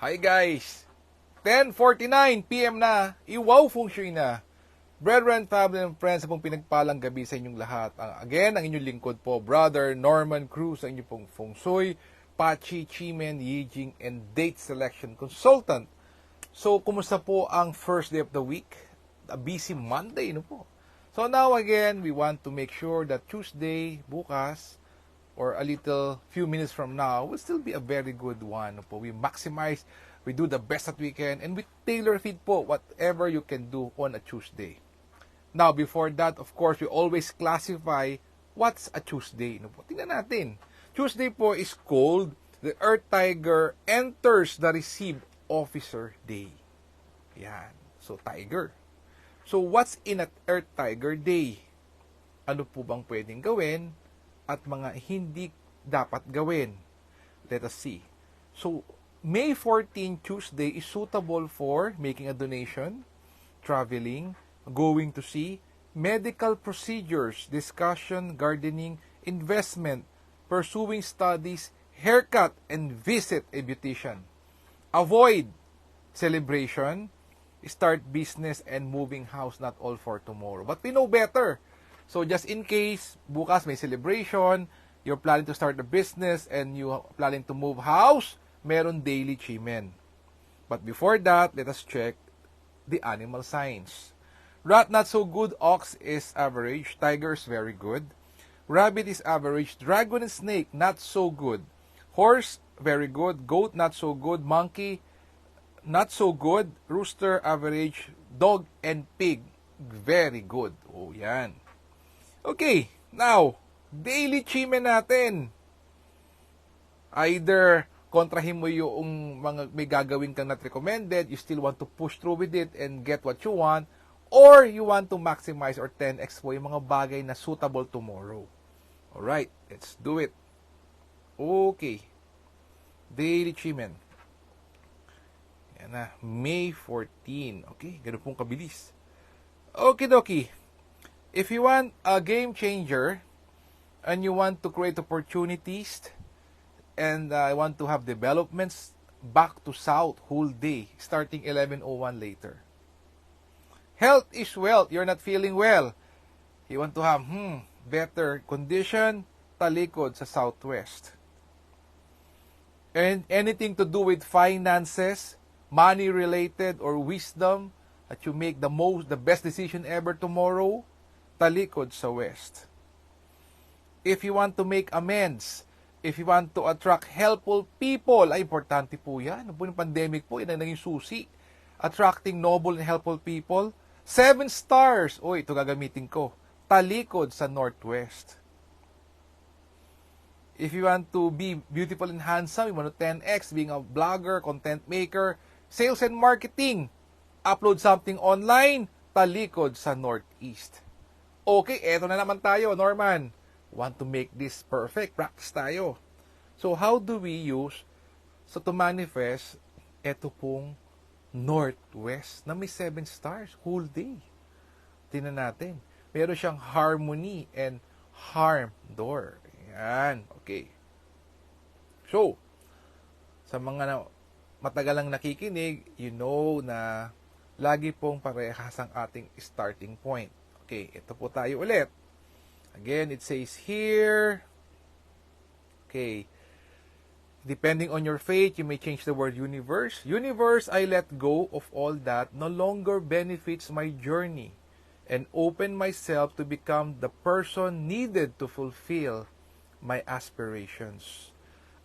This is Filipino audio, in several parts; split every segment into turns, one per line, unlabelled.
Hi guys! 10:49 PM na, iwaw feng shui na. Brethren, family, and friends, pong pinagpalang gabi sa inyong lahat. Again, ang inyong lingkod po, Brother Norman Cruz, ang inyong pong feng shui, Pachi, Chimen, Yijing, and date selection consultant. So, kumusta po ang first day of the week? A busy Monday, no po? So now again, we want to make sure that Tuesday, bukas, or a little few minutes from now will still be a very good one. Po. We maximize, we do the best that we can, and we tailor fit po whatever you can do on a Tuesday. Now, before that, of course, we always classify what's a Tuesday. No po? Tingnan natin. Tuesday po is called the Earth Tiger enters the Received Officer Day. Yan. So, Tiger. So, what's in an Earth Tiger Day? Ano po bang pwedeng gawin? At mga hindi dapat gawin. Let us see. So, May 14, Tuesday is suitable for making a donation, traveling, going to see, medical procedures, discussion, gardening, investment, pursuing studies, haircut, and visit a beautician. Avoid celebration, start business, and moving house, not all for tomorrow. But we know better. So just in case, bukas may celebration, you're planning to start a business, and you're planning to move house, meron daily chimen. But before that, let us check the animal signs. Rat not so good, ox is average, tiger is very good, rabbit is average, dragon and snake not so good, horse very good, goat not so good, monkey not so good, rooster average, dog and pig very good. Oh, yan. Okay, now, daily chimen natin. Either kontrahin mo yung mga may gagawin kang not recommended, you still want to push through with it and get what you want, or you want to maximize or 10x po yung mga bagay na suitable tomorrow. Alright, let's do it. Okay, daily chimen. Yan na, May 14. Okay, ganun pong kabilis. Okay, dokie. If you want a game changer and you want to create opportunities and want to have developments back to south whole day starting 11:01 later. Health is wealth. You're not feeling well. You want to have better condition, talikod sa southwest. And anything to do with finances, money related or wisdom that you make the best decision ever tomorrow, talikod sa west. If you want to make amends, if you want to attract helpful people, ay importante po yan. Ano po yung pandemic po, yan ang naging susi. Attracting noble and helpful people. 7 stars. Uy, ito gagamitin ko. Talikod sa northwest. If you want to be beautiful and handsome, you want to 10x, being a blogger, content maker, sales and marketing, upload something online, talikod sa northeast. Okay, eto na naman tayo, Norman. Want to make this perfect? Practice tayo. So, how do we use to manifest eto pong northwest na may 7 stars whole day? Tingnan natin. Meron siyang harmony and harm door. Yan. Okay. So, sa mga matagal lang nakikinig, you know na lagi pong parehas ang ating starting point. Okay, ito po tayo ulit. Again, it says here, okay, depending on your faith, you may change the word universe. Universe, I let go of all that no longer benefits my journey and open myself to become the person needed to fulfill my aspirations.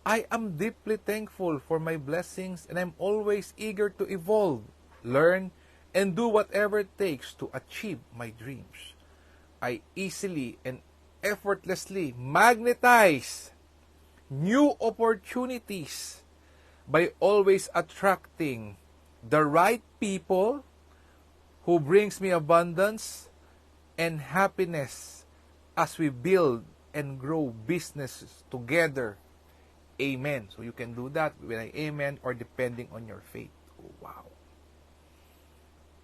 I am deeply thankful for my blessings and I'm always eager to evolve, learn, and do whatever it takes to achieve my dreams. I easily and effortlessly magnetize new opportunities by always attracting the right people who brings me abundance and happiness as we build and grow businesses together. Amen. So you can do that with an amen or depending on your faith. Oh, wow.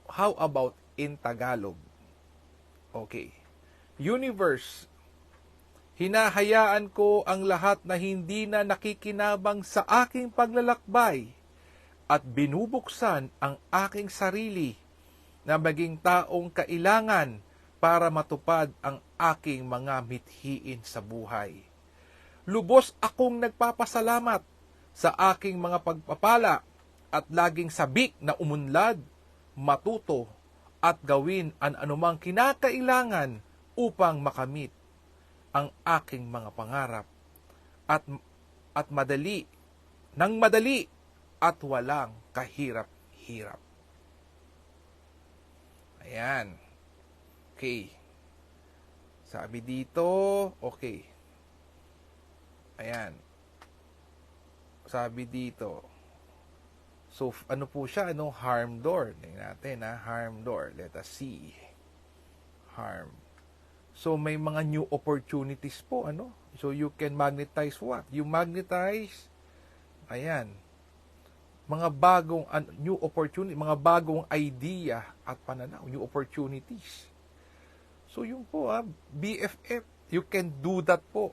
How about in Tagalog? Okay. Universe, hinahayaan ko ang lahat na hindi na nakikinabang sa aking paglalakbay at binubuksan ang aking sarili na maging taong kailangan para matupad ang aking mga mithiin sa buhay. Lubos akong nagpapasalamat sa aking mga pagpapala at laging sabik na umunlad, matuto at gawin ang anumang kinakailangan upang makamit ang aking mga pangarap at madali at walang kahirap-hirap. Ayan. Okay. Sabi dito, okay. Ayan. Sabi dito. So, ano po siya? Harm door. Tingnan natin, harm door. Let us see. Harm. So, may mga new opportunities po, So, you can magnetize what? You magnetize, ayan, mga bagong new opportunity, mga bagong idea at pananaw, new opportunities. So, yun po, BFF, you can do that po.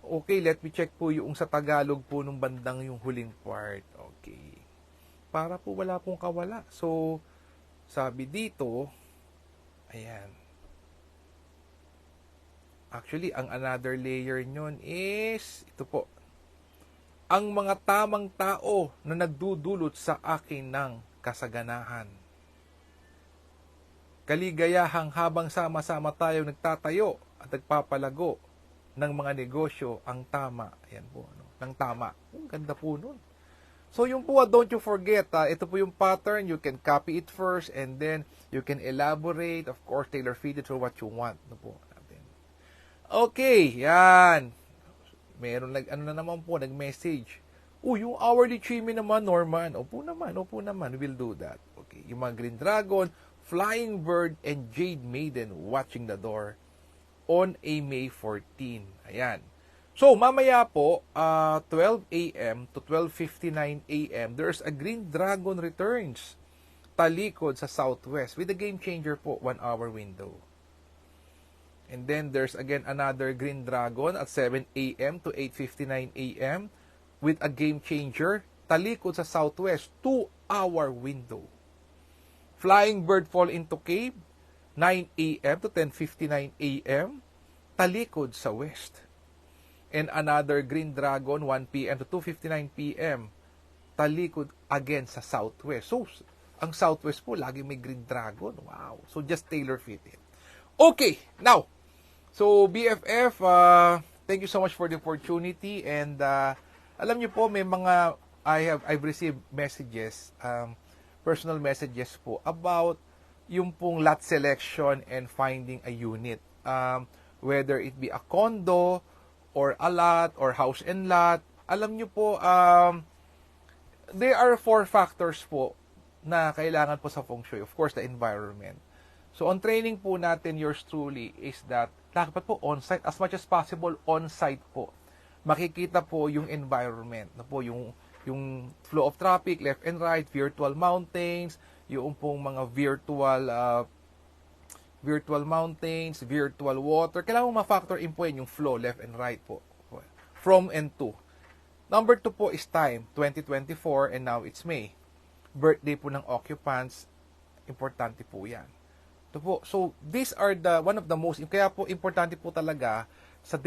Okay, let me check po yung sa Tagalog po nung bandang yung huling part. Okay. Para po wala pong kawala. So, sabi dito, ayan. Actually, ang another layer nyon is, ito po, ang mga tamang tao na nagdudulot sa akin ng kasaganahan. Kaligayahang habang sama-sama tayo nagtatayo at nagpapalago ng mga negosyo ang tama. Ayan po, ng tama. Ang ganda po nun. So, yung po, don't you forget, ito po yung pattern. You can copy it first and then you can elaborate. Of course, tailor-fit it to what you want. Po natin. Okay, yan. Meron nag-message. Yung hourly chimney naman, Norman. Opo naman, we'll do that. Okay, yung mga Green Dragon, Flying Bird, and Jade Maiden watching the door on a May 14. Ayan. So, mamaya po, 12 a.m. to 12:59 a.m., there's a Green Dragon returns talikod sa Southwest with a game changer po, 1-hour window. And then, there's again another Green Dragon at 7 a.m. to 8:59 a.m. with a game changer talikod sa Southwest, 2-hour window. Flying Bird Fall into Cave, 9 a.m. to 10:59 a.m. talikod sa West. And another Green Dragon, 1 p.m. to 2:59 p.m. talikod again sa Southwest. So, ang Southwest po, lagi may Green Dragon. Wow. So, just tailor-fit it. Okay, now, so BFF, thank you so much for the opportunity. And alam niyo po, may mga, I've received messages, personal messages po, about yung pong lot selection and finding a unit. Whether it be a condo, or a lot, or house and lot. Alam nyo po, there are 4 factors po na kailangan po sa feng shui. Of course, the environment. So, on training po natin, yours truly, is that dapat po on-site, as much as possible, on-site po. Makikita po yung environment, yung flow of traffic, left and right, virtual mountains, yung pong mga virtual mountains, virtual water. Kailangan mo ma-factor in po yung flow, left and right po. From and to. Number 2 po is time, 2024, and now it's May. Birthday po ng occupants, importante po yan. Ito po. So, these are one of the most, kaya po importante po talaga sa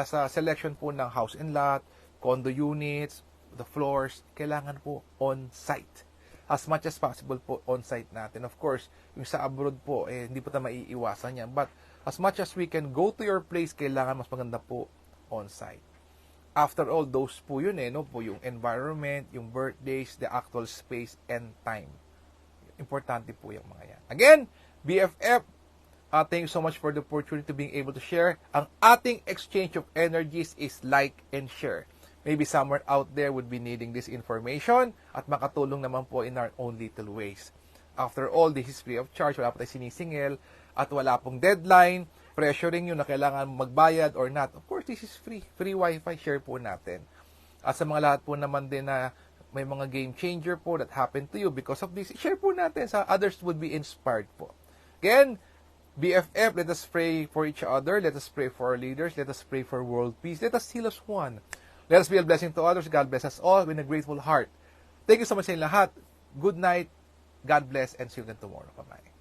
sa selection po ng house and lot, condo units, the floors, kailangan po on-site. As much as possible po on-site natin. Of course, yung sa abroad po, hindi po tayo maiiwasan yan. But as much as we can go to your place, kailangan mas maganda po on-site. After all, those po yun po yung environment, yung birthdays, the actual space, and time. Importante po yung mga yan. Again, BFF, thank you so much for the opportunity to being able to share. Ang ating exchange of energies is like and share. Maybe somewhere out there would be needing this information at makatulong naman po in our own little ways. After all, this is free of charge. Wala po tayo sinisingil at wala pong deadline, pressuring yun na kailangan magbayad or not. Of course, this is free. Free wifi, share po natin. At sa mga lahat po naman din na may mga game changer po that happened to you because of this, share po natin sa others would be inspired po. Again, BFF, let us pray for each other. Let us pray for our leaders. Let us pray for world peace. Let us heal as one. Let us be a blessing to others. God bless us all with a grateful heart. Thank you so much sa inyo lahat. Good night. God bless and see you again tomorrow. Bye-bye.